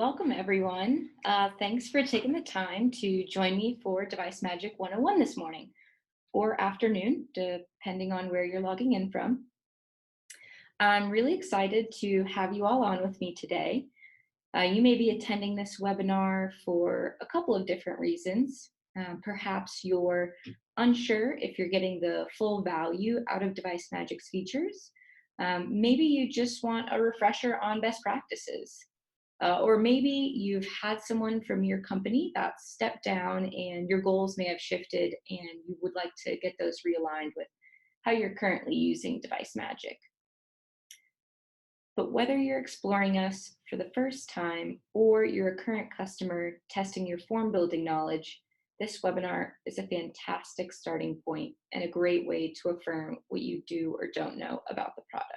Welcome everyone. Thanks for taking the time to join me for Device Magic 101 this morning or afternoon, depending on where you're logging in from. I'm really excited to have you all on with me today. You may be attending this webinar for a couple of different reasons. Perhaps you're unsure if you're getting the full value out of Device Magic's features. Maybe you just want a refresher on best practices. Or maybe you've had someone from your company that stepped down and your goals may have shifted and you would like to get those realigned with how you're currently using Device Magic. But whether you're exploring us for the first time or you're a current customer testing your form building knowledge, this webinar is a fantastic starting point and a great way to affirm what you do or don't know about the product.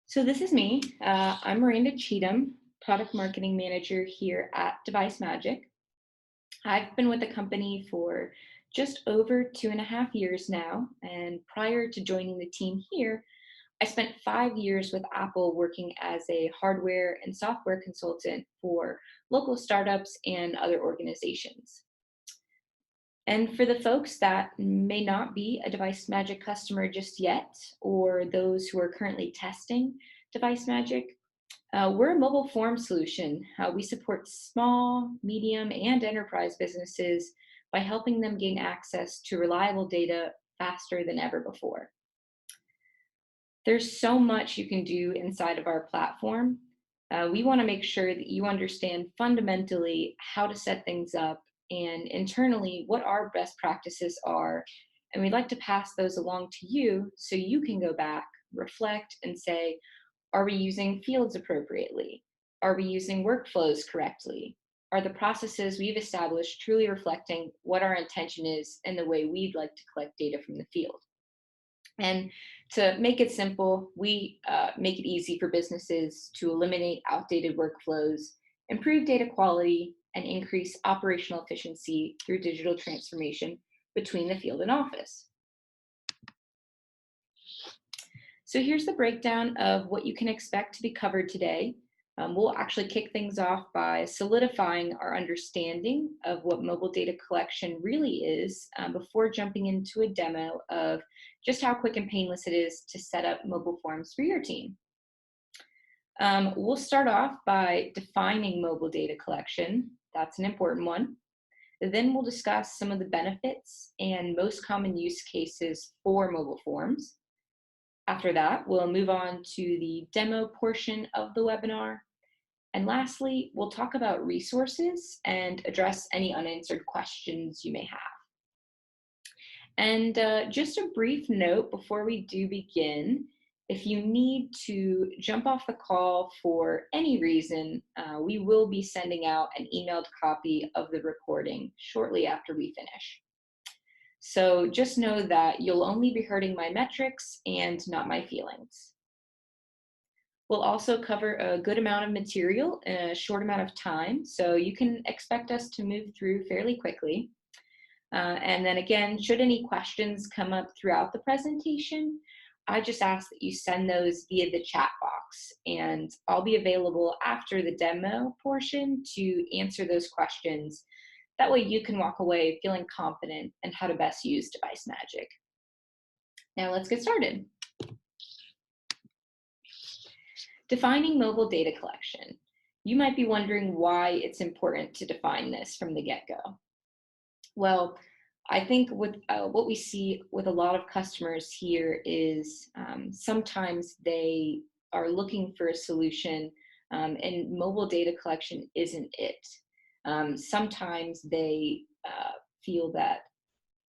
So this is me. I'm Miranda Cheatham, Product Marketing Manager here at Device Magic. I've been with the company for just over 2.5 years now, and prior to joining the team here, I spent 5 years with Apple working as a hardware and software consultant for local startups and other organizations. And for the folks that may not be a Device Magic customer just yet, or those who are currently testing Device Magic, we're a mobile form solution. We support small, medium, and enterprise businesses by helping them gain access to reliable data faster than ever before. There's so much you can do inside of our platform. We want to make sure that you understand fundamentally how to set things up and internally what our best practices are. And we'd like to pass those along to you so you can go back, reflect, and say, are we using fields appropriately? Are we using workflows correctly? Are the processes we've established truly reflecting what our intention is and the way we'd like to collect data from the field? And to make it simple, we make it easy for businesses to eliminate outdated workflows, improve data quality, and increase operational efficiency through digital transformation between the field and office. So here's the breakdown of what you can expect to be covered today. We'll actually kick things off by solidifying our understanding of what mobile data collection really is before jumping into a demo of just how quick and painless it is to set up mobile forms for your team. We'll start off by defining mobile data collection. That's an important one. Then we'll discuss some of the benefits and most common use cases for mobile forms. After that, we'll move on to the demo portion of the webinar. And lastly, we'll talk about resources and address any unanswered questions you may have. And just a brief note before we do begin, if you need to jump off the call for any reason, we will be sending out an emailed copy of the recording shortly after we finish. So just know that you'll only be hurting my metrics and not my feelings. We'll also cover a good amount of material in a short amount of time, so you can expect us to move through fairly quickly. And then again, should any questions come up throughout the presentation, I just ask that you send those via the chat box, and I'll be available after the demo portion to answer those questions. That way you can walk away feeling confident in how to best use Device Magic. Now let's get started. Defining mobile data collection. You might be wondering why it's important to define this from the get-go. Well, I think with what we see with a lot of customers here is sometimes they are looking for a solution and mobile data collection isn't it. Sometimes they feel that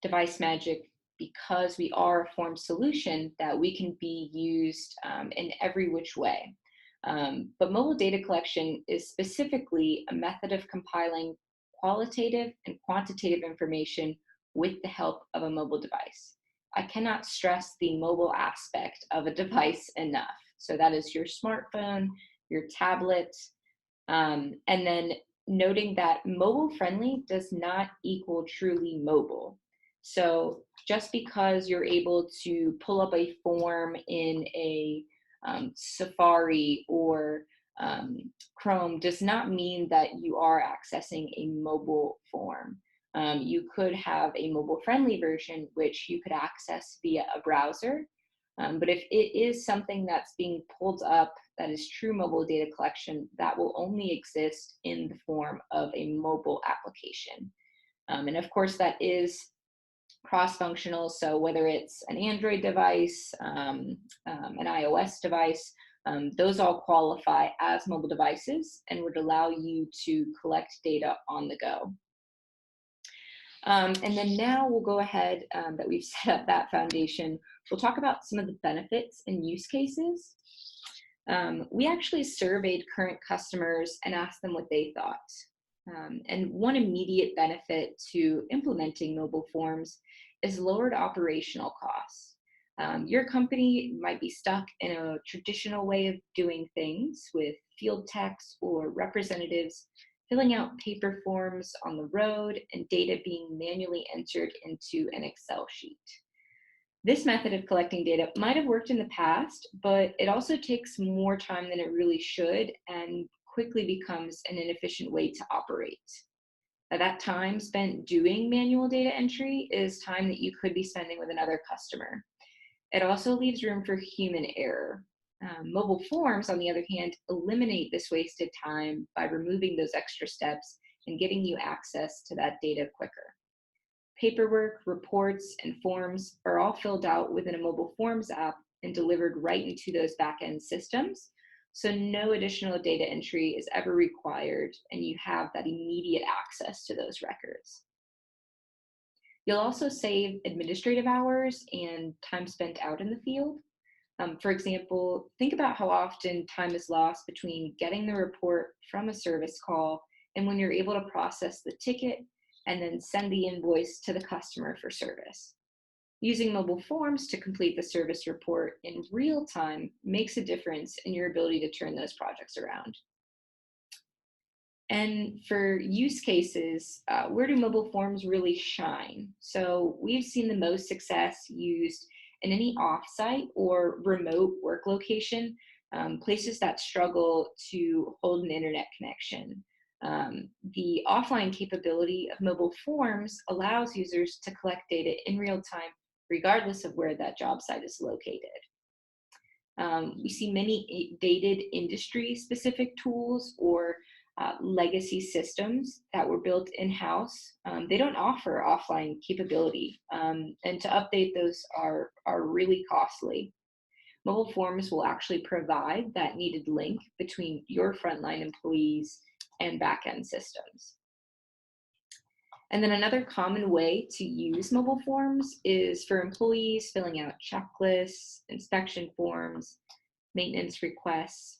Device Magic, because we are a form solution, that we can be used in every which way. But mobile data collection is specifically a method of compiling qualitative and quantitative information with the help of a mobile device. I cannot stress the mobile aspect of a device enough. So that is your smartphone, your tablet, and then noting that mobile friendly does not equal truly mobile. So just because you're able to pull up a form in a Safari or um, Chrome does not mean that you are accessing a mobile form. You could have a mobile friendly version, which you could access via a browser. But if it is something that's being pulled up that is true mobile data collection, that will only exist in the form of a mobile application. And of course, that is cross-functional. So whether it's an Android device, an iOS device, those all qualify as mobile devices and would allow you to collect data on the go. And then now we'll go ahead that we've set up that foundation. We'll talk about some of the benefits and use cases. We actually surveyed current customers and asked them what they thought. And one immediate benefit to implementing mobile forms is lowered operational costs. Your company might be stuck in a traditional way of doing things with field techs or representatives filling out paper forms on the road and data being manually entered into an Excel sheet. This method of collecting data might have worked in the past, but it also takes more time than it really should and quickly becomes an inefficient way to operate. Now, that time spent doing manual data entry is time that you could be spending with another customer. It also leaves room for human error. Mobile forms, on the other hand, eliminate this wasted time by removing those extra steps and getting you access to that data quicker. Paperwork, reports, and forms are all filled out within a mobile forms app and delivered right into those back-end systems. So no additional data entry is ever required, and you have that immediate access to those records. You'll also save administrative hours and time spent out in the field. For example, think about how often time is lost between getting the report from a service call and when you're able to process the ticket and then send the invoice to the customer for service. Using mobile forms to complete the service report in real time makes a difference in your ability to turn those projects around. And for use cases, where do mobile forms really shine? So we've seen the most success used in any offsite or remote work location, places that struggle to hold an internet connection. The offline capability of mobile forms allows users to collect data in real time, regardless of where that job site is located. We see many dated industry-specific tools or legacy systems that were built in-house. They don't offer offline capability, and to update those are really costly. Mobile forms will actually provide that needed link between your frontline employees and back-end systems. And then another common way to use mobile forms is for employees filling out checklists, inspection forms, maintenance requests,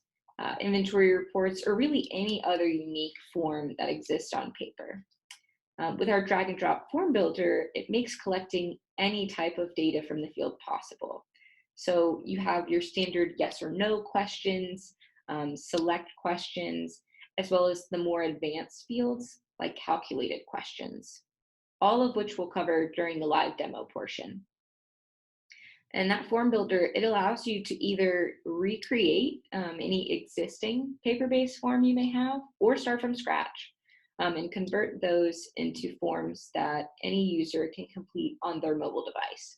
inventory reports, or really any other unique form that exists on paper. With our drag and drop form builder, it makes collecting any type of data from the field possible. So you have your standard yes or no questions, select questions, as well as the more advanced fields like calculated questions, all of which we'll cover during the live demo portion. And that form builder, it allows you to either recreate any existing paper-based form you may have or start from scratch and convert those into forms that any user can complete on their mobile device.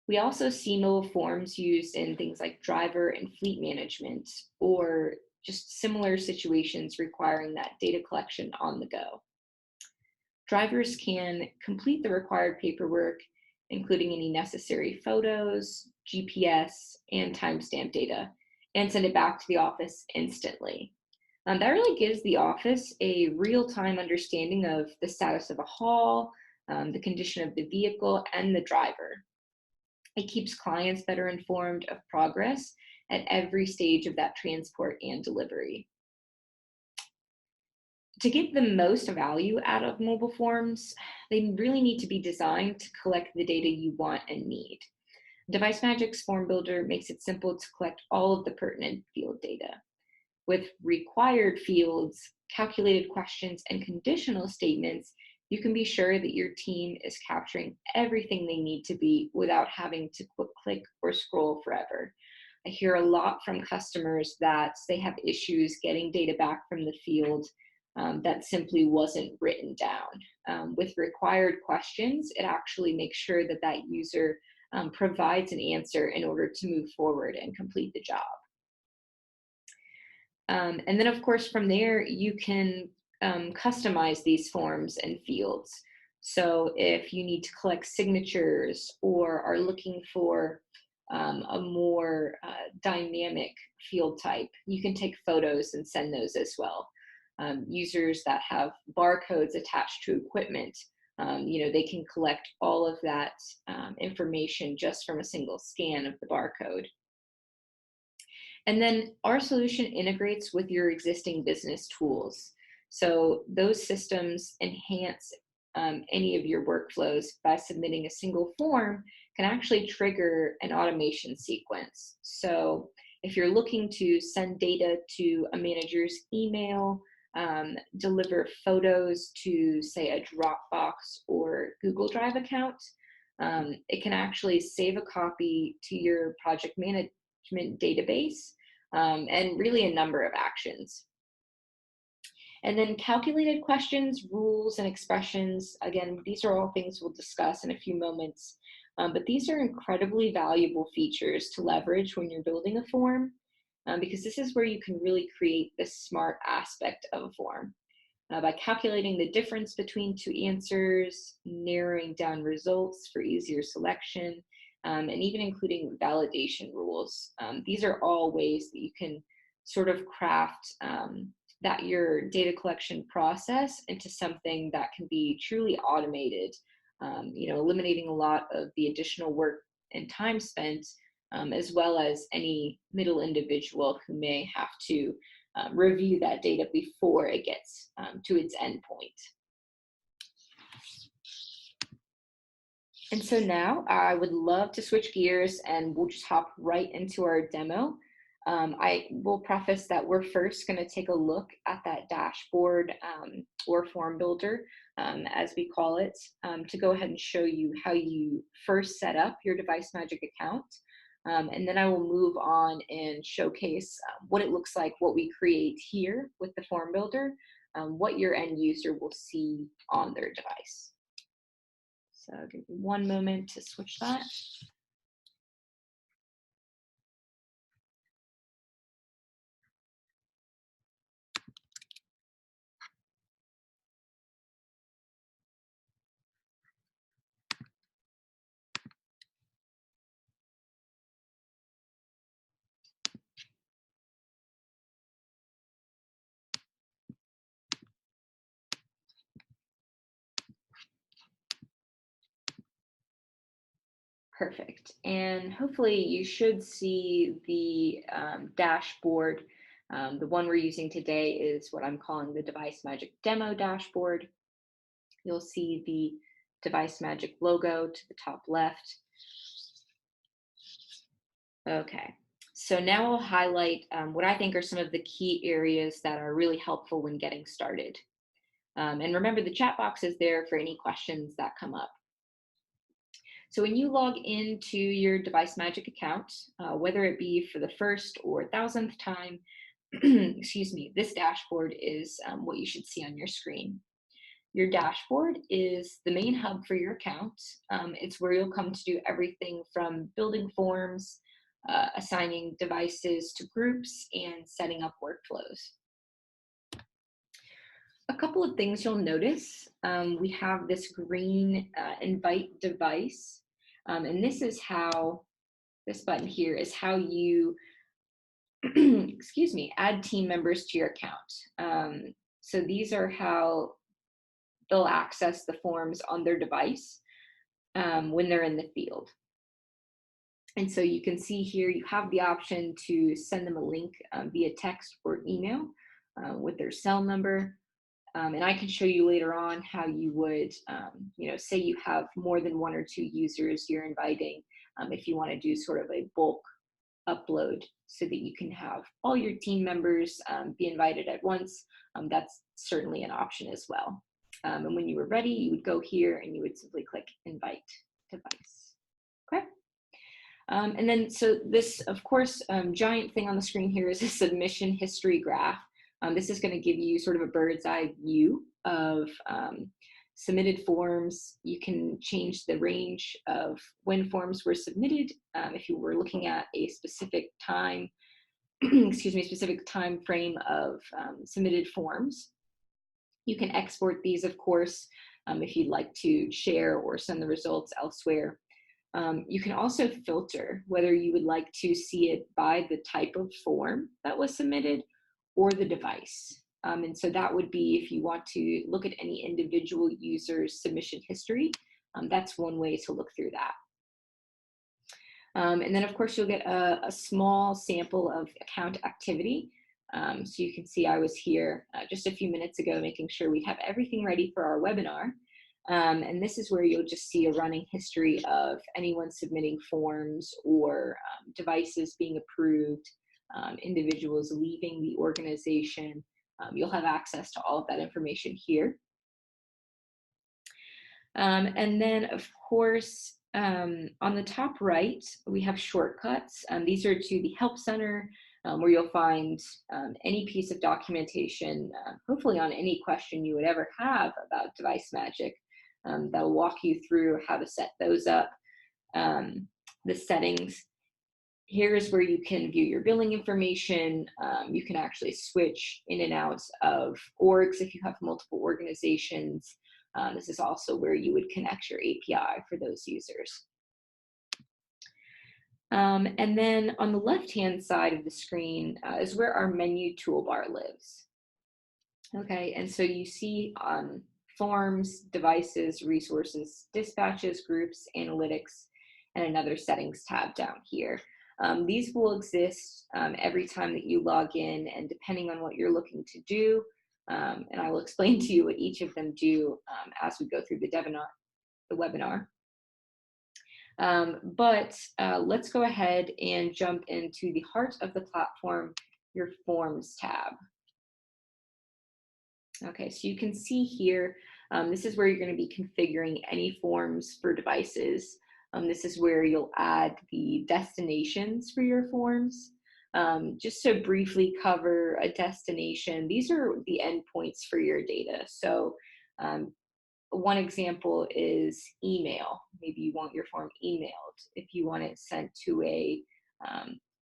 We also see mobile forms used in things like driver and fleet management or just similar situations requiring that data collection on the go. Drivers can complete the required paperwork, including any necessary photos, GPS, and timestamp data, and send it back to the office instantly. That really gives the office a real-time understanding of the status of a haul, the condition of the vehicle, and the driver. It keeps clients better informed of progress at every stage of that transport and delivery. To get the most value out of mobile forms, they really need to be designed to collect the data you want and need. Device Magic's Form Builder makes it simple to collect all of the pertinent field data. With required fields, calculated questions, and conditional statements, you can be sure that your team is capturing everything they need to be without having to click or scroll forever. I hear a lot from customers that they have issues getting data back from the field that simply wasn't written down. With required questions, it actually makes sure that that user provides an answer in order to move forward and complete the job. And then, of course, from there, you can customize these forms and fields. So if you need to collect signatures or are looking for a more dynamic field type, you can take photos and send those as well. Users that have barcodes attached to equipment, they can collect all of that information just from a single scan of the barcode. And then our solution integrates with your existing business tools. So those systems enhance any of your workflows by submitting a single form can actually trigger an automation sequence. So if you're looking to send data to a manager's email, deliver photos to, say, a Dropbox or Google Drive account, it can actually save a copy to your project management database, and really a number of actions. And then calculated questions, rules, and expressions. Again, these are all things we'll discuss in a few moments, but these are incredibly valuable features to leverage when you're building a form, because this is where you can really create the smart aspect of a form. By calculating the difference between two answers, narrowing down results for easier selection, and even including validation rules. These are all ways that you can sort of craft that your data collection process into something that can be truly automated, eliminating a lot of the additional work and time spent, as well as any middle individual who may have to review that data before it gets to its endpoint. And so now I would love to switch gears and we'll just hop right into our demo. I will preface that we're first going to take a look at that dashboard or form builder, as we call it, to go ahead and show you how you first set up your Device Magic account. And then I will move on and showcase what it looks like, what we create here with the form builder, what your end user will see on their device. So give me one moment to switch that. Perfect. And hopefully you should see the dashboard. The one we're using today is what I'm calling the Device Magic Demo dashboard. You'll see the Device Magic logo to the top left. Okay, so now I'll highlight what I think are some of the key areas that are really helpful when getting started. And remember, the chat box is there for any questions that come up. So when you log into your Device Magic account, whether it be for the first or thousandth time, excuse me, this dashboard is what you should see on your screen. Your dashboard is the main hub for your account. It's where you'll come to do everything from building forms, assigning devices to groups, and setting up workflows. A couple of things you'll notice. We have this green invite device, and this is how, this button here is how you, excuse me, add team members to your account. So these are how they'll access the forms on their device when they're in the field. And so you can see here, you have the option to send them a link via text or email with their cell number. And I can show you later on how you would, say you have more than one or two users you're inviting, if you want to do sort of a bulk upload so that you can have all your team members be invited at once. That's certainly an option as well. And when you were ready, you would go here and you would simply click invite device. Okay. And then, so this, of course, giant thing on the screen here is a submission history graph. This is going to give you sort of a bird's eye view of submitted forms. You can change the range of when forms were submitted. If you were looking at a specific time, excuse me, specific time frame of submitted forms. You can export these, of course, if you'd like to share or send the results elsewhere. You can also filter whether you would like to see it by the type of form that was submitted or the device. And so that would be if you want to look at any individual user's submission history, that's one way to look through that. And then, of course, you'll get a small sample of account activity. So you can see I was here just a few minutes ago making sure we have everything ready for our webinar. And this is where you'll just see a running history of anyone submitting forms or devices being approved, individuals leaving the organization. You'll have access to all of that information here. And then, of course, on the top right, we have shortcuts. These are to the Help Center, where you'll find any piece of documentation, hopefully on any question you would ever have about Device Magic. That'll walk you through how to set those up. The settings. Here's where you can view your billing information. You can actually switch in and out of orgs if you have multiple organizations. This is also where you would connect your API for those users. And then on the left-hand side of the screen is where our menu toolbar lives. Okay, and so you see forms, devices, resources, dispatches, groups, analytics, and another settings tab down here. These will exist every time that you log in, and depending on what you're looking to do, and I will explain to you what each of them do as we go through the webinar. But let's go ahead and jump into the heart of the platform, your Forms tab. Okay, so you can see here, this is where you're going to be configuring any forms for devices. This is where you'll add the destinations for your forms. Just to briefly cover a destination, these are the endpoints for your data. So one example is email. Maybe you want your form emailed. If you want it sent to a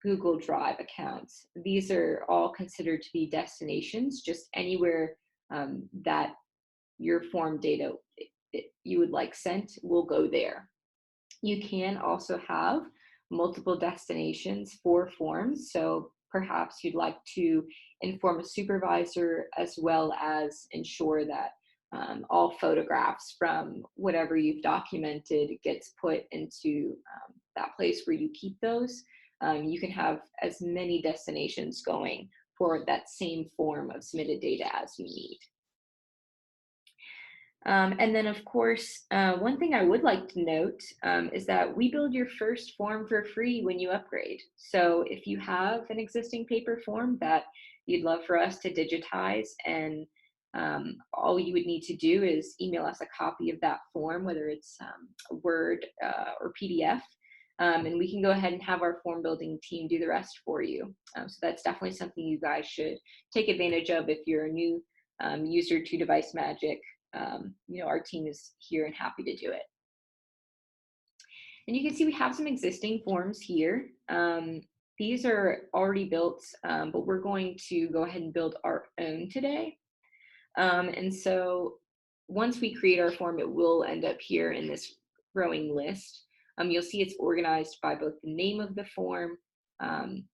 Google Drive account, these are all considered to be destinations, just anywhere that your form data you would like sent will go there. You can also have multiple destinations for forms. So perhaps you'd like to inform a supervisor as well as ensure that all photographs from whatever you've documented gets put into that place where you keep those. You can have as many destinations going for that same form of submitted data as you need. And then, of course, one thing I would like to note is that we build your first form for free when you upgrade. So if you have an existing paper form that you'd love for us to digitize, and all you would need to do is email us a copy of that form, whether it's Word or PDF, and we can go ahead and have our form building team do the rest for you. So that's definitely something you guys should take advantage of if you're a new user to Device Magic. You know, our team is here and happy to do it. And you can see we have some existing forms here. These are already built, but we're going to go ahead and build our own today. And so once we create our form, it will end up here in this growing list. You'll see it's organized by both the name of the form.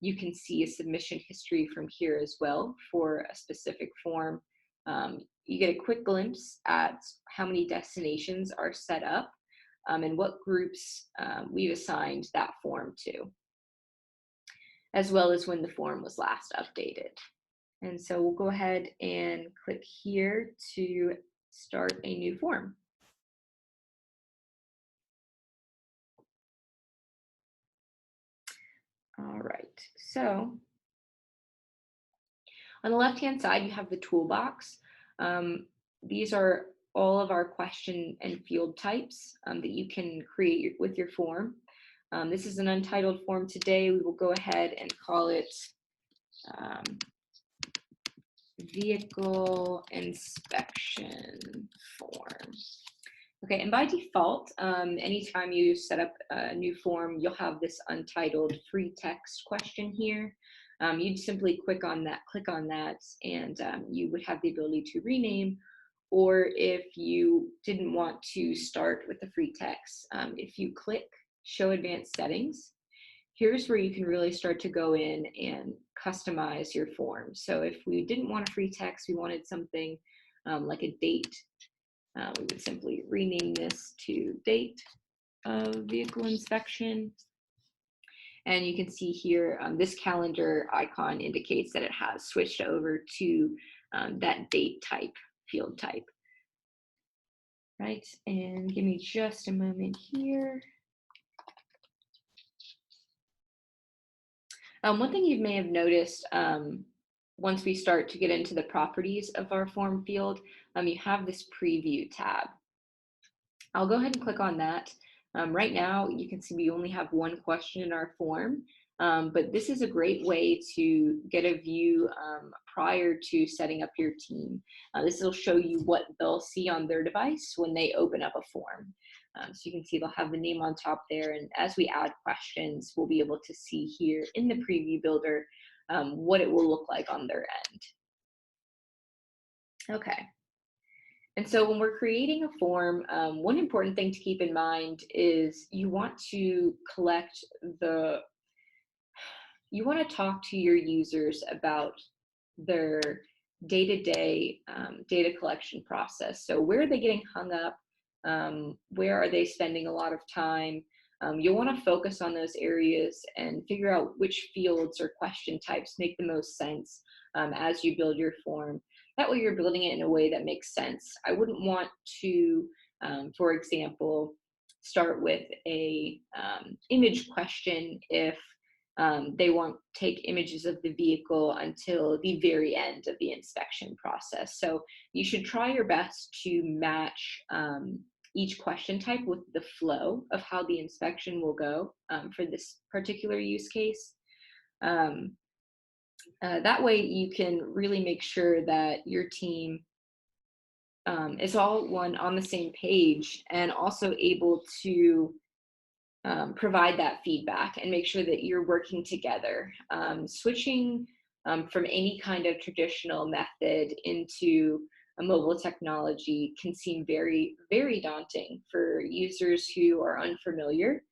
You can see a submission history from here as well for a specific form. You get a quick glimpse at how many destinations are set up and what groups we've assigned that form to, as well as when the form was last updated. And so we'll go ahead and click here to start a new form. All right, so on the left-hand side, you have the toolbox. These are all of our question and field types that you can create with your form. This is an untitled form today. We will go ahead and call it um, vehicle inspection form. Okay, and by default, anytime you set up a new form, you'll have this untitled free text question here. You'd simply click on that, and you would have the ability to rename, or if you didn't want to start with the free text, if you click Show Advanced Settings, here's where you can really start to go in and customize your form. So if we didn't want a free text, we wanted something like a date, we would simply rename this to date of vehicle inspection. And you can see here, this calendar icon indicates that it has switched over to that date type, field type. Right, and give me just a moment here. One thing you may have noticed once we start to get into the properties of our form field, you have this preview tab. I'll go ahead and click on that. Right now, you can see we only have one question in our form, but this is a great way to get a view prior to setting up your team. This will show you what they'll see on their device when they open up a form. So you can see they'll have the name on top there, and as we add questions, we'll be able to see here in the preview builder what it will look like on their end. Okay. And so when we're creating a form, one important thing to keep in mind is you want to talk to your users about their day-to-day data collection process. So where are they getting hung up? Where are they spending a lot of time? You'll want to focus on those areas and figure out which fields or question types make the most sense as you build your form. That way you're building it in a way that makes sense. I wouldn't want to, for example, start with a image question if they won't take images of the vehicle until the very end of the inspection process. So you should try your best to match each question type with the flow of how the inspection will go for this particular use case. That way you can really make sure that your team is all on the same page and also able to provide that feedback and make sure that you're working together. Switching from any kind of traditional method into a mobile technology can seem very, very daunting for users who are unfamiliar.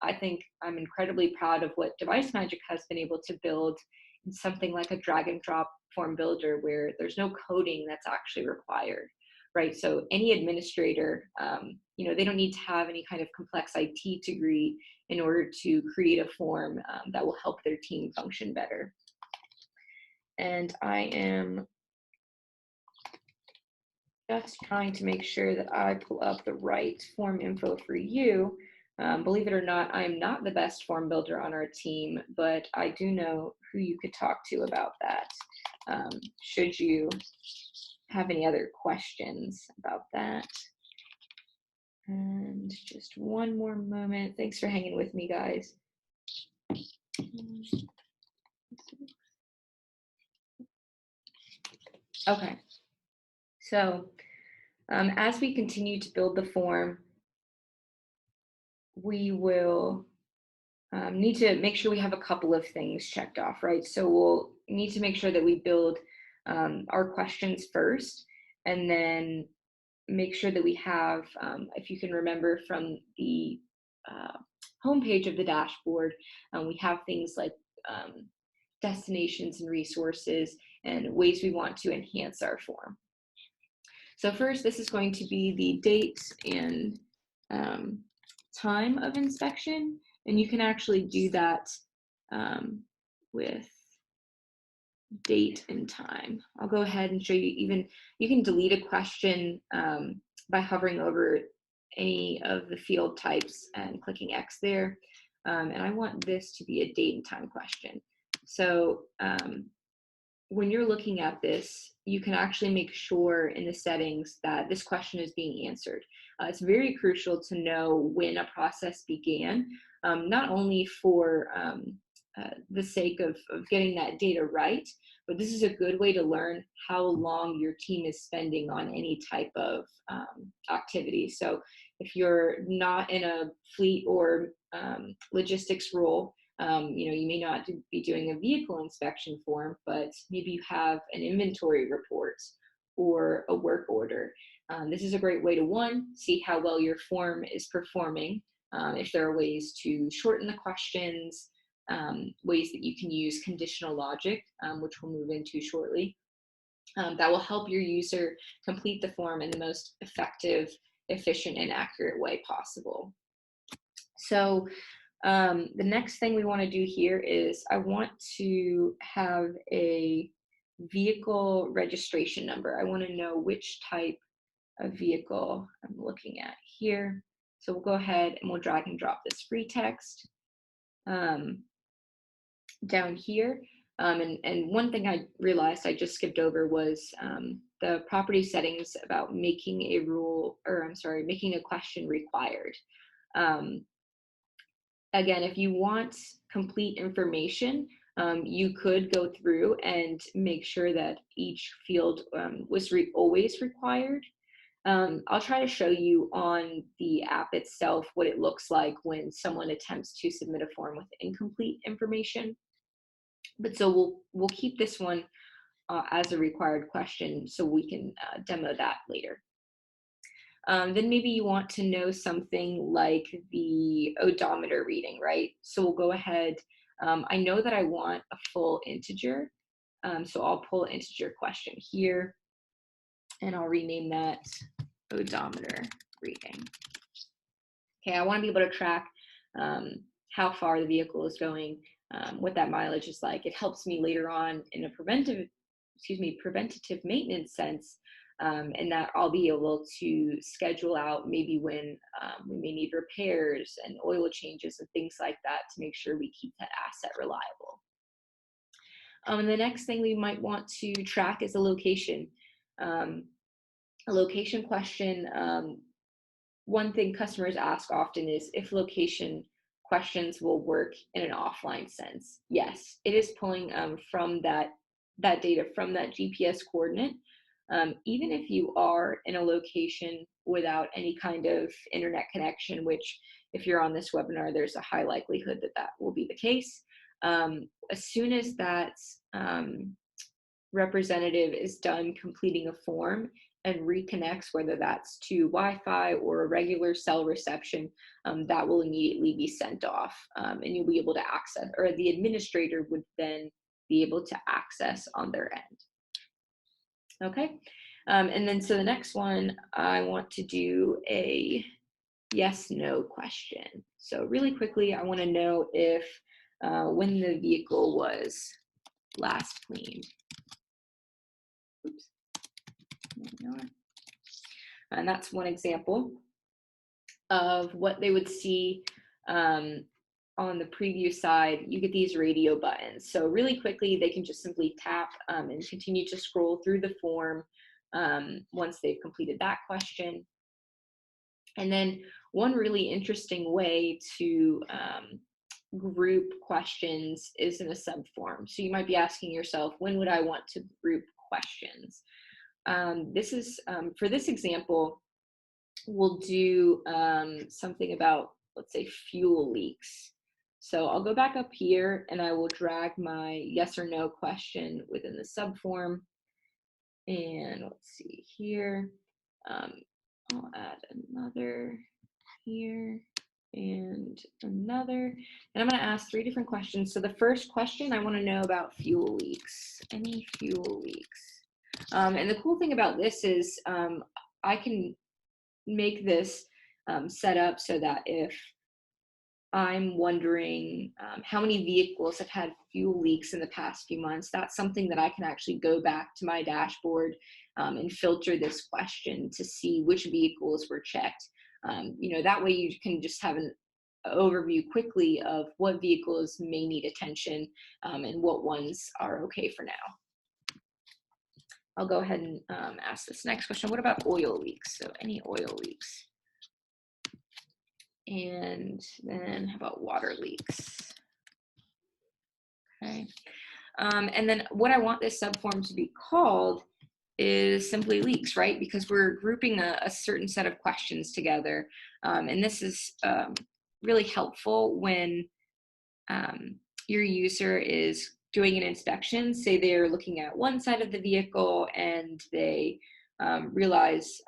I think I'm incredibly proud of what Device Magic has been able to build in something like a drag and drop form builder where there's no coding that's actually required, right? So any administrator, they don't need to have any kind of complex IT degree in order to create a form that will help their team function better. And I am just trying to make sure that I pull up the right form info for you. Believe it or not, I am not the best form builder on our team, but I do know who you could talk to about that. Should you have any other questions about that? And just one more moment. Thanks for hanging with me, guys. Okay. So as we continue to build the form, we will need to make sure we have a couple of things checked off, right? So we'll need to make sure that we build our questions first, and then make sure that we have, if you can remember from the homepage of the dashboard, we have things like destinations and resources and ways we want to enhance our form. So first, this is going to be the date and time of inspection, and you can actually do that with date and time. I'll go ahead and show you. You can delete a question by hovering over any of the field types and clicking X there. And I want this to be a date and time question. So when you're looking at this, you can actually make sure in the settings that this question is being answered. It's very crucial to know when a process began, not only for the sake of getting that data right, but this is a good way to learn how long your team is spending on any type of activity. So if you're not in a fleet or logistics role, you may not be doing a vehicle inspection form, but maybe you have an inventory report or a work order. This is a great way to, one, see how well your form is performing, if there are ways to shorten the questions, ways that you can use conditional logic, which we'll move into shortly, that will help your user complete the form in the most effective, efficient, and accurate way possible. So the next thing we want to do here is I want to have a vehicle registration number. I want to know which type of vehicle I'm looking at here. So we'll go ahead and we'll drag and drop this free text down here. And one thing I realized I just skipped over was the property settings about making a rule, or I'm sorry, making a question required. Again, if you want complete information, you could go through and make sure that each field was always required. I'll try to show you on the app itself what it looks like when someone attempts to submit a form with incomplete information. But so we'll keep this one as a required question so we can demo that later. Then maybe you want to know something like the odometer reading, right? So we'll go ahead. I know that I want a full integer, so I'll pull an integer question here, and I'll rename that odometer reading. Okay, I want to be able to track how far the vehicle is going, what that mileage is like. It helps me later on in a preventative maintenance sense, and that I'll be able to schedule out maybe when we may need repairs and oil changes and things like that to make sure we keep that asset reliable. And the next thing we might want to track is a location. A location question, one thing customers ask often is if location questions will work in an offline sense. Yes, it is pulling from that data from that GPS coordinate. Even if you are in a location without any kind of internet connection, which if you're on this webinar, there's a high likelihood that that will be the case. As soon as that representative is done completing a form and reconnects, whether that's to Wi-Fi or a regular cell reception, that will immediately be sent off, and you'll be able to access, or the administrator would then be able to access on their end. Okay, and then so the next one, I want to do a yes/no question. So really quickly, I want to know if when the vehicle was last cleaned. Oops. And that's one example of what they would see on the preview side. You get these radio buttons. So really quickly, they can just simply tap and continue to scroll through the form once they've completed that question. And then one really interesting way to group questions is in a subform. So you might be asking yourself, when would I want to group questions? This is, for this example, we'll do something about, let's say, fuel leaks. So I'll go back up here and I will drag my yes or no question within the subform. And let's see here. I'll add another here and another. And I'm going to ask 3 different questions. So the first question, I want to know about fuel leaks. Any fuel leaks? And the cool thing about this is I can make this set up so that if I'm wondering how many vehicles have had fuel leaks in the past few months, that's something that I can actually go back to my dashboard and filter this question to see which vehicles were checked. That way you can just have an overview quickly of what vehicles may need attention and what ones are okay for now. I'll go ahead and ask this next question. What about oil leaks? So any oil leaks. And then how about water leaks? Okay. And then what I want this subform to be called is simply leaks, right? Because we're grouping a certain set of questions together. And this is really helpful when your user is doing an inspection. Say they're looking at one side of the vehicle and they realize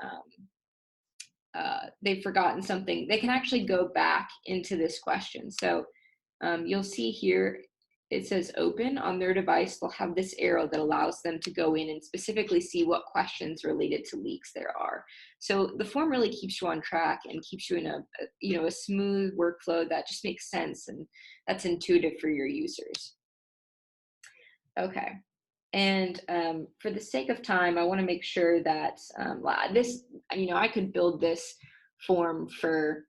they've forgotten something. They can actually go back into this question. So you'll see here, it says open on their device. They'll have this arrow that allows them to go in and specifically see what questions related to leaks there are. So the form really keeps you on track and keeps you in a smooth workflow that just makes sense and that's intuitive for your users. Okay. And for the sake of time, I want to make sure that this, I could build this form for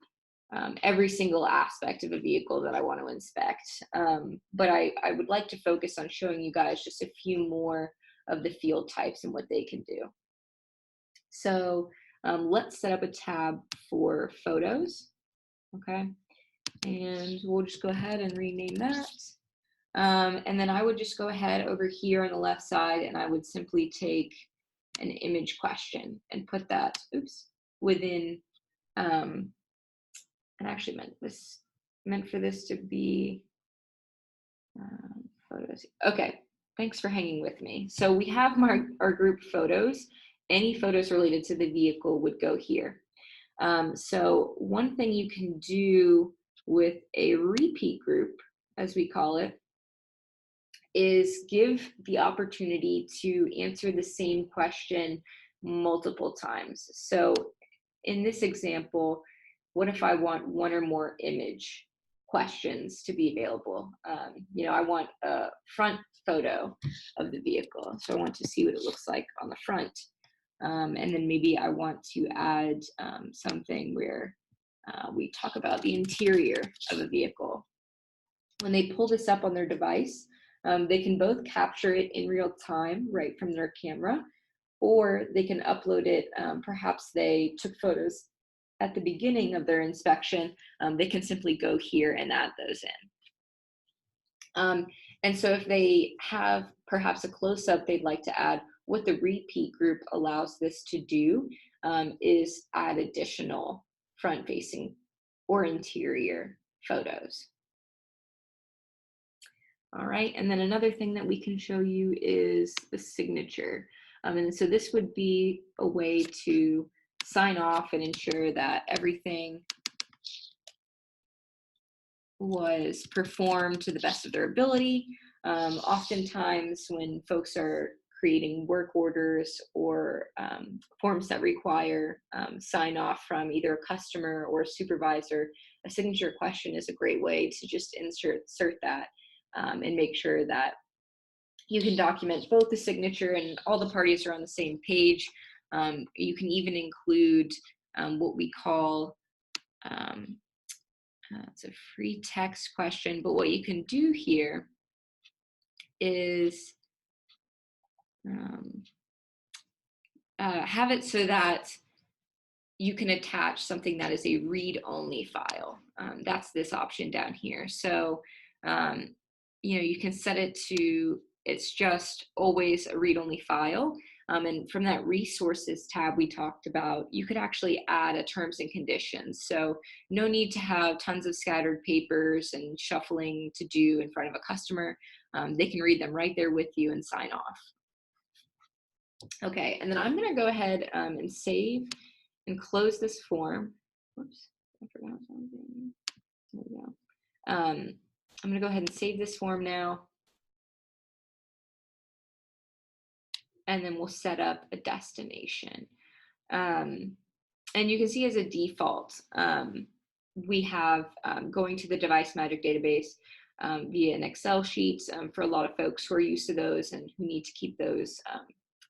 every single aspect of a vehicle that I want to inspect. But I would like to focus on showing you guys just a few more of the field types and what they can do. So let's set up a tab for photos. Okay. And we'll just go ahead and rename that. And then I would just go ahead over here on the left side and I would simply take an image question and put that, within, and actually meant for this to be photos. Okay, thanks for hanging with me. So we have our group photos. Any photos related to the vehicle would go here. So one thing you can do with a repeat group, as we call it, is give the opportunity to answer the same question multiple times. So in this example, what if I want one or more image questions to be available? I want a front photo of the vehicle. So I want to see what it looks like on the front. And then maybe I want to add something where we talk about the interior of a vehicle. When they pull this up on their device, they can both capture it in real time right from their camera, or they can upload it. Perhaps they took photos at the beginning of their inspection. They can simply go here and add those in. And so if they have perhaps a close-up they'd like to add, what the repeat group allows this to do is add additional front-facing or interior photos. All right, and then another thing that we can show you is the signature. And so this would be a way to sign off and ensure that everything was performed to the best of their ability. Oftentimes when folks are creating work orders or forms that require sign off from either a customer or a supervisor, a signature question is a great way to just insert that. And make sure that you can document both the signature and all the parties are on the same page. You can even include what we call, it's a free text question, but what you can do here is have it so that you can attach something that is a read-only file. That's this option down here. So you can set it to, it's just always a read-only file. And from that resources tab we talked about, you could actually add a terms and conditions. So no need to have tons of scattered papers and shuffling to do in front of a customer. They can read them right there with you and sign off. Okay, and then I'm gonna go ahead and save and close this form. Whoops, I forgot something. There we go. I'm going to go ahead and save this form now. And then we'll set up a destination. And you can see as a default, we have going to the device magic database via an Excel sheet. For a lot of folks who are used to those and who need to keep those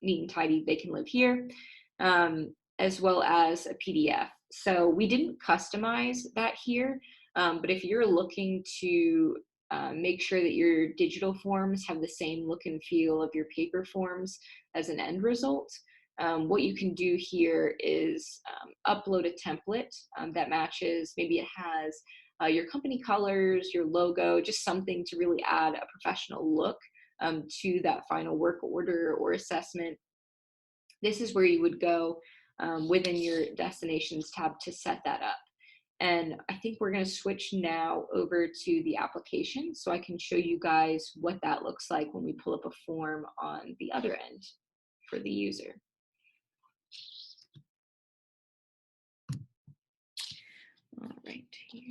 neat and tidy, they can live here, as well as a PDF. So we didn't customize that here, but if you're looking to make sure that your digital forms have the same look and feel of your paper forms as an end result. What you can do here is upload a template that matches. Maybe it has your company colors, your logo, just something to really add a professional look to that final work order or assessment. This is where you would go within your destinations tab to set that up. And I think we're going to switch now over to the application so I can show you guys what that looks like when we pull up a form on the other end for the user. All right, here.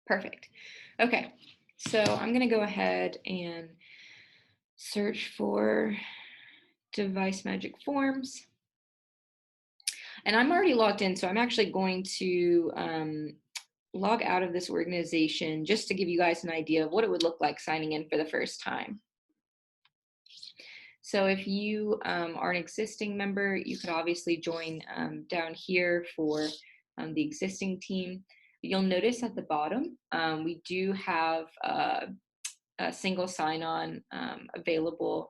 Perfect. Okay, so I'm going to go ahead and search for Device Magic Forms. And I'm already logged in, so I'm actually going to log out of this organization just to give you guys an idea of what it would look like signing in for the first time. So if you are an existing member, you could obviously join down here for the existing team. You'll notice at the bottom, we do have a single sign-on available.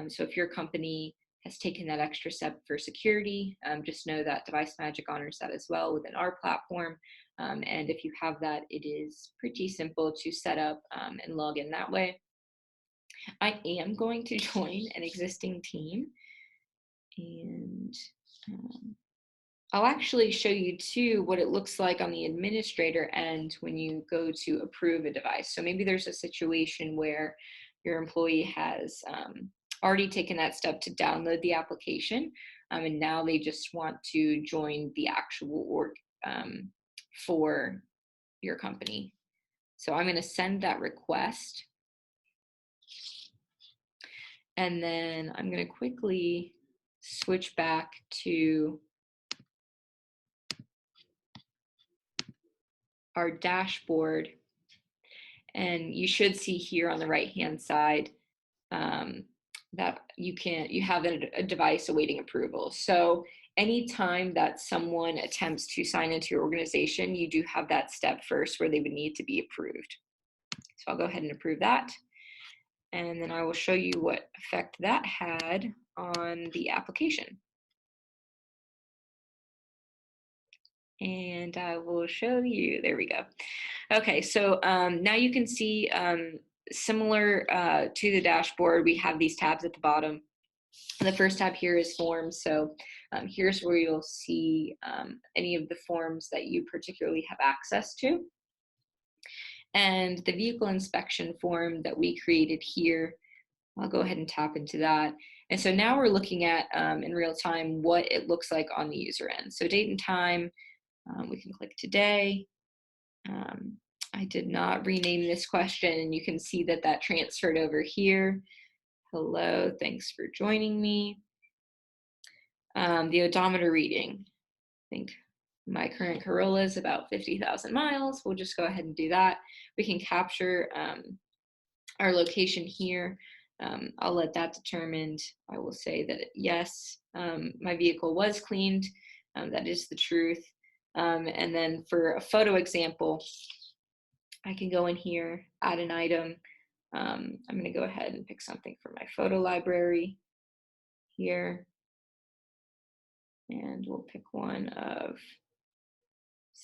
So if your company has taken that extra step for security, just know that Device Magic honors that as well within our platform. And if you have that, it is pretty simple to set up and log in that way. I am going to join an existing team, and I'll actually show you too what it looks like on the administrator end when you go to approve a device. So maybe there's a situation where your employee has already taken that step to download the application, and now they just want to join the actual org for your company. So I'm going to send that request. And then I'm going to quickly switch back to our dashboard. And you should see here on the right-hand side that you have a device awaiting approval. So anytime that someone attempts to sign into your organization, you do have that step first where they would need to be approved. So I'll go ahead and approve that. And then I will show you what effect that had on the application. And I will show you, there we go. Okay, so now you can see similar to the dashboard, we have these tabs at the bottom. The first tab here is forms. So here's where you'll see any of the forms that you particularly have access to. And the vehicle inspection form that we created here, I'll go ahead and tap into that. And so now we're looking at in real time what it looks like on the user end. So date and time, we can click today. I did not rename this question, and you can see that that transferred over here. Hello, thanks for joining me. The odometer reading, I think my current Corolla is about 50,000 miles. We'll just go ahead and do that. We can capture our location here. I'll let that determined. I will say that yes, my vehicle was cleaned. That is the truth. And then for a photo example, I can go in here, add an item. I'm going to go ahead and pick something from my photo library here. And we'll pick one of,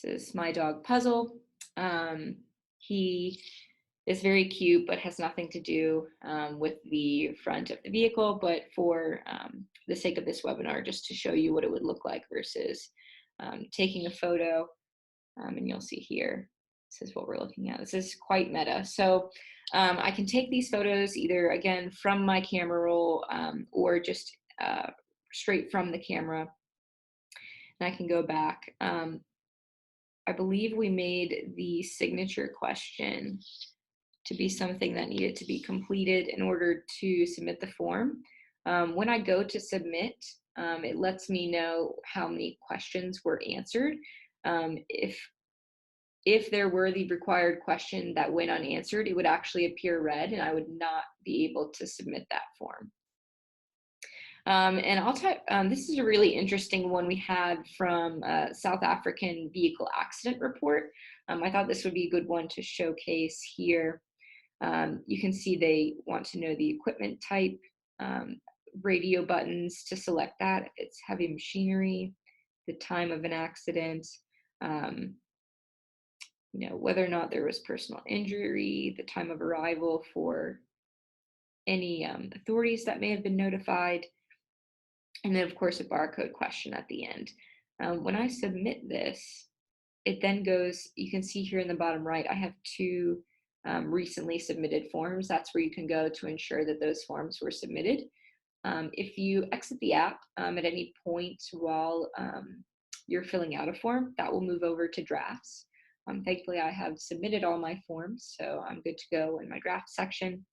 this is my dog Puzzle. He is very cute, but has nothing to do with the front of the vehicle. But for the sake of this webinar, just to show you what it would look like versus taking a photo, and you'll see here, this is what we're looking at. This is quite meta. So I can take these photos either, again, from my camera roll or just straight from the camera. And I can go back. I believe we made the signature question to be something that needed to be completed in order to submit the form. When I go to submit, it lets me know how many questions were answered. If there were the required question that went unanswered, it would actually appear red and I would not be able to submit that form. And I'll tell this is a really interesting one we had from South African vehicle accident report. I thought this would be a good one to showcase here. You can see they want to know the equipment type, radio buttons to select that if it's heavy machinery, the time of an accident, whether or not there was personal injury, the time of arrival for any authorities that may have been notified, and then of course a barcode question at the end. When I submit this, it then goes, you can see here in the bottom right, I have two recently submitted forms. That's where you can go to ensure that those forms were submitted. If you exit the app at any point while you're filling out a form, that will move over to drafts. Thankfully, I have submitted all my forms, so I'm good to go in my draft section.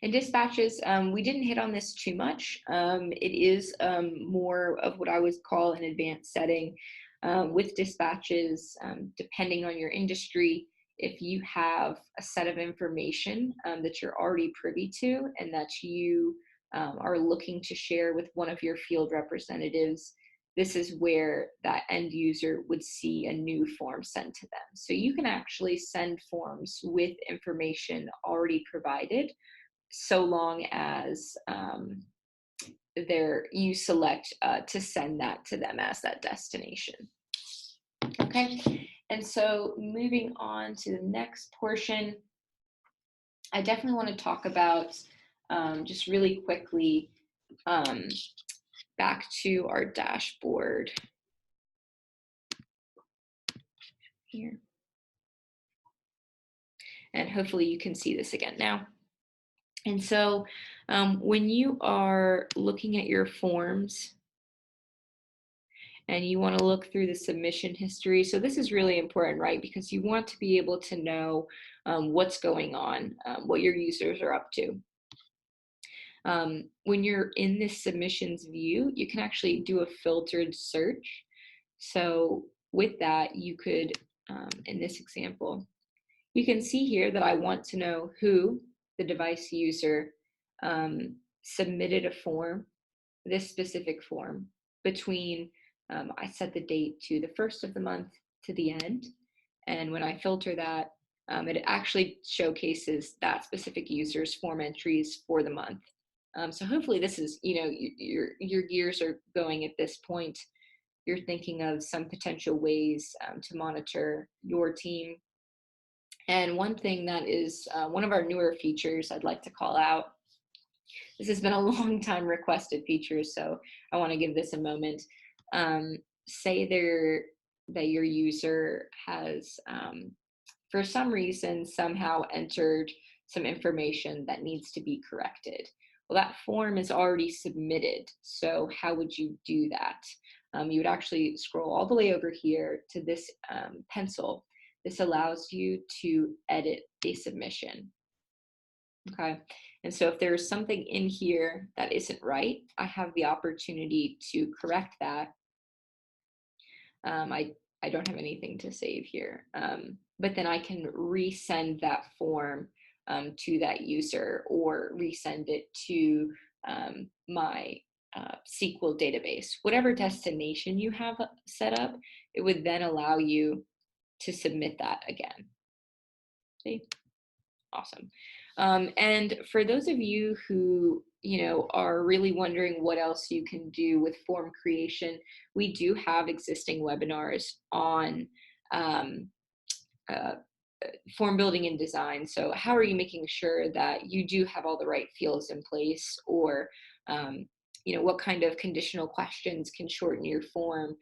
And dispatches, we didn't hit on this too much. It is more of what I would call an advanced setting. With dispatches, depending on your industry, if you have a set of information that you're already privy to and that you are looking to share with one of your field representatives, this is where that end user would see a new form sent to them. So you can actually send forms with information already provided, so long as you select to send that to them as that destination. Okay, and so moving on to the next portion, I definitely want to talk about just really quickly back to our dashboard here. And hopefully you can see this again now. And so when you are looking at your forms and you want to look through the submission history, so this is really important, right? Because you want to be able to know what's going on, what your users are up to. When you're in this submissions view, you can actually do a filtered search. So with that, you could, in this example, you can see here that I want to know who, the device user, submitted a form, this specific form, between, I set the date to the first of the month to the end. And when I filter that, it actually showcases that specific user's form entries for the month. So hopefully this is, your gears are going at this point. You're thinking of some potential ways to monitor your team. And one thing that is one of our newer features I'd like to call out, this has been a long time requested feature, so I want to give this a moment. Say that your user has, for some reason, somehow entered some information that needs to be corrected. Well, that form is already submitted, so how would you do that? You would actually scroll all the way over here to this pencil. This allows you to edit a submission. Okay, and so if there's something in here that isn't right, I have the opportunity to correct that. I don't have anything to save here, but then I can resend that form to that user or resend it to my SQL database. Whatever destination you have set up, it would then allow you to submit that again. See? Awesome. And for those of you who are really wondering what else you can do with form creation, we do have existing webinars on form building and design. So how are you making sure that you do have all the right fields in place, or what kind of conditional questions can shorten your form?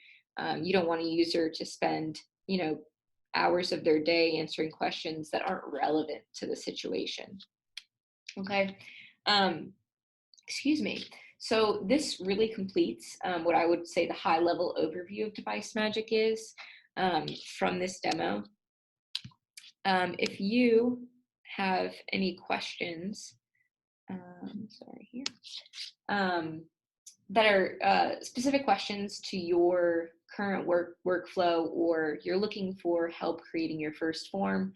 You don't want a user to spend hours of their day answering questions that aren't relevant to the situation. Okay, excuse me. So this really completes what I would say the high level overview of Device Magic is from this demo. If you have any questions, sorry here. that are specific questions to your current workflow, or you're looking for help creating your first form,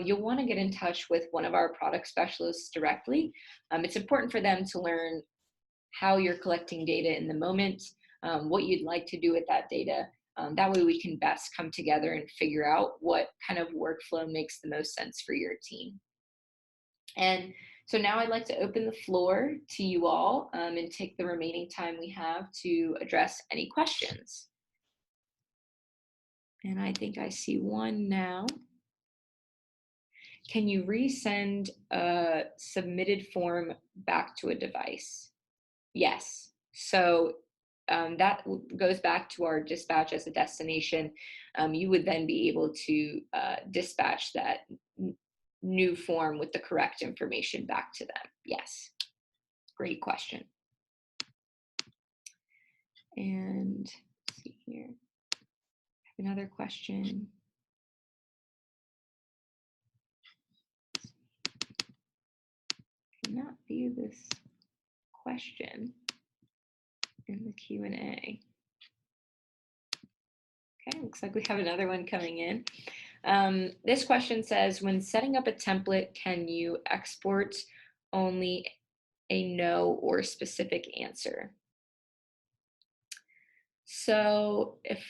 you'll want to get in touch with one of our product specialists directly. It's important for them to learn how you're collecting data in the moment, what you'd like to do with that data. That way we can best come together and figure out what kind of workflow makes the most sense for your team. And so now I'd like to open the floor to you all, and take the remaining time we have to address any questions. And I think I see one now. Can you resend a submitted form back to a device? Yes. So that goes back to our dispatch as a destination. You would then be able to dispatch that new form with the correct information back to them. Yes. Great question. And let's see here. Another question. I cannot view this question in the Q&A. Okay, looks like we have another one coming in. This question says, when setting up a template, can you export only a no or specific answer? So if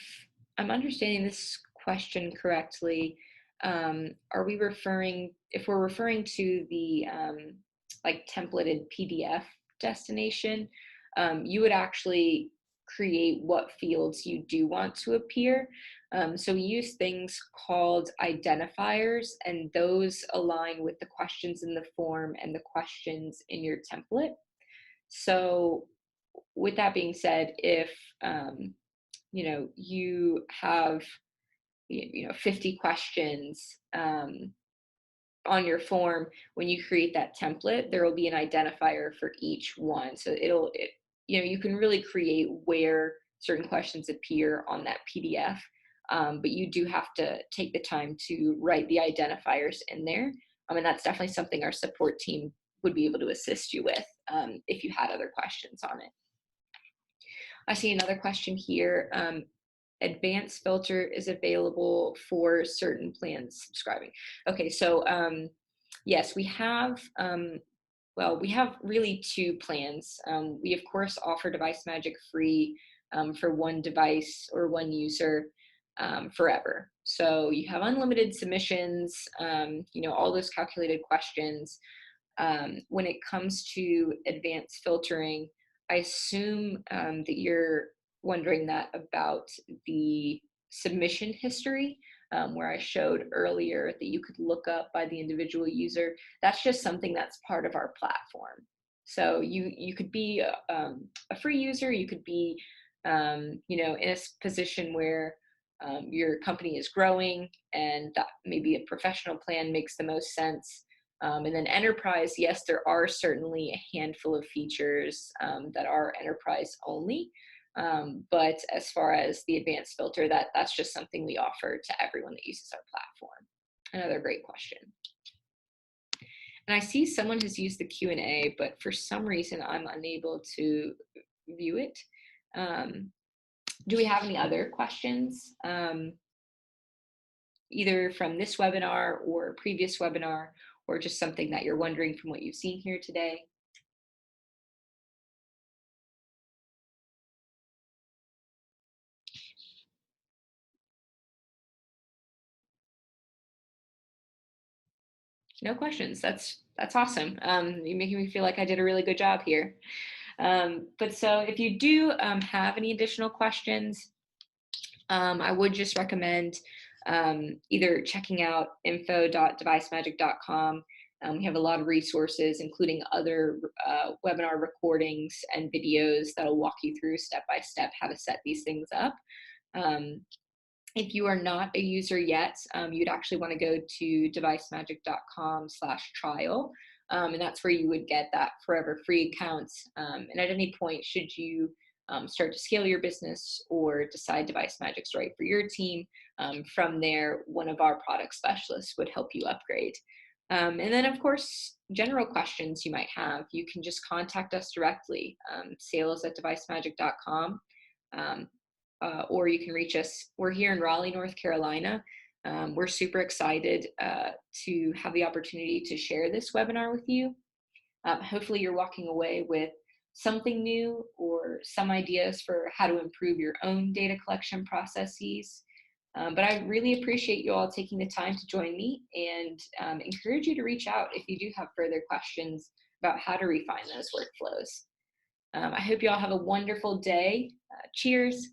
I'm understanding this question correctly, are we referring, if we're referring to the like templated PDF destination, you would actually create what fields you do want to appear. So we use things called identifiers, and those align with the questions in the form and the questions in your template. So with that being said, if you have 50 questions on your form, when you create that template, there will be an identifier for each one. So you can really create where certain questions appear on that PDF, but you do have to take the time to write the identifiers in there. And that's definitely something our support team would be able to assist you with if you had other questions on it. I see another question here. Advanced filter is available for certain plans subscribing. Okay, so yes, we have, we have really two plans. We of course offer Device Magic free for one device or one user forever. So you have unlimited submissions, all those calculated questions. When it comes to advanced filtering, I assume that you're wondering that about the submission history, where I showed earlier that you could look up by the individual user. That's just something that's part of our platform. So you could be a free user, you could be in a position where your company is growing and that maybe a professional plan makes the most sense. And then enterprise, yes, there are certainly a handful of features that are enterprise only. But as far as the advanced filter, that's just something we offer to everyone that uses our platform. Another great question. And I see someone has used the Q&A, but for some reason I'm unable to view it. Do we have any other questions? Either from this webinar or previous webinar, or just something that you're wondering from what you've seen here today? No questions. That's awesome. You're making me feel like I did a really good job here. But so if you do have any additional questions, I would just recommend either checking out info.devicemagic.com. We have a lot of resources, including other webinar recordings and videos that'll walk you through step by step how to set these things up. If you are not a user yet, you'd actually want to go to devicemagic.com/trial. And that's where you would get that forever free account. And at any point, should you start to scale your business or decide Device Magic's right for your team, from there, one of our product specialists would help you upgrade. And then, of course, general questions you might have, you can just contact us directly, sales@devicemagic.com, um, or you can reach us. We're here in Raleigh, North Carolina. We're super excited to have the opportunity to share this webinar with you. Hopefully, you're walking away with something new or some ideas for how to improve your own data collection processes. But I really appreciate you all taking the time to join me and encourage you to reach out if you do have further questions about how to refine those workflows. I hope you all have a wonderful day. Cheers.